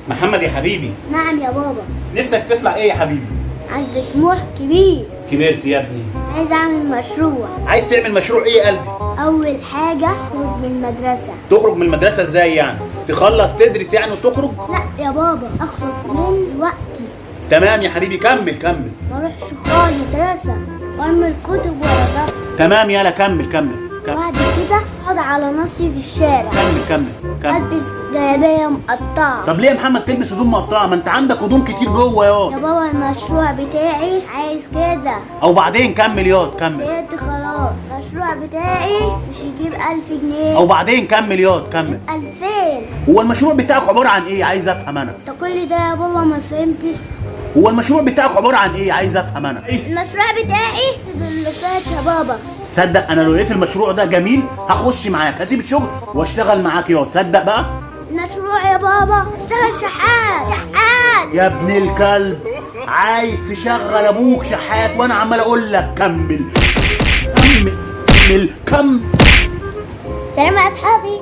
محمد يا حبيبي، نعم يا بابا. نفسك تطلع ايه يا حبيبي؟ عندي طموح كبير. كبرت يا ابني. عايز اعمل مشروع. عايز تعمل مشروع ايه يا قلبي؟ اول حاجة اخرج من المدرسة. تخرج من المدرسة ازاي يعني؟ تخلص تدرس يعني وتخرج؟ لا يا بابا، اخرج من وقتي. تمام يا حبيبي، كمل. ما اروحش خالص مدرسة وارمي الكتب ورا ظهري. تمام يلا كمل. بعد كده اقعد على نصي في الشارع. كمل. البس جلابية مقطعة. طب ليه يا محمد تلبس هدوم مقطعة؟ ما انت عندك هدوم كتير جوه يا ياض. بابا المشروع بتاعي عايز كده. او بعدين كمل ياض كمل. زهقت خلاص. المشروع بتاعي مش يجيب 1000 جنيه. او بعدين كمل ياض كمل. 2000. هو المشروع بتاعك عبارة عن ايه؟ عايز افهم انا. انت كل ده يا بابا ما فهمتش. هو المشروع بتاعك عبارة عن ايه؟ عايز افهم انا. المشروع بتاعي اللي فات يا بابا. صدق انا لو لقيت المشروع ده جميل هخش معاك، هسيب الشغل واشتغل معاك ياض، تصدق بقى؟ المشروع يا بابا اشتغل شحات. يا ابن الكلب، عايز تشغل ابوك شحات وانا عمال اقول لك كمل. سلام يا اصحابي.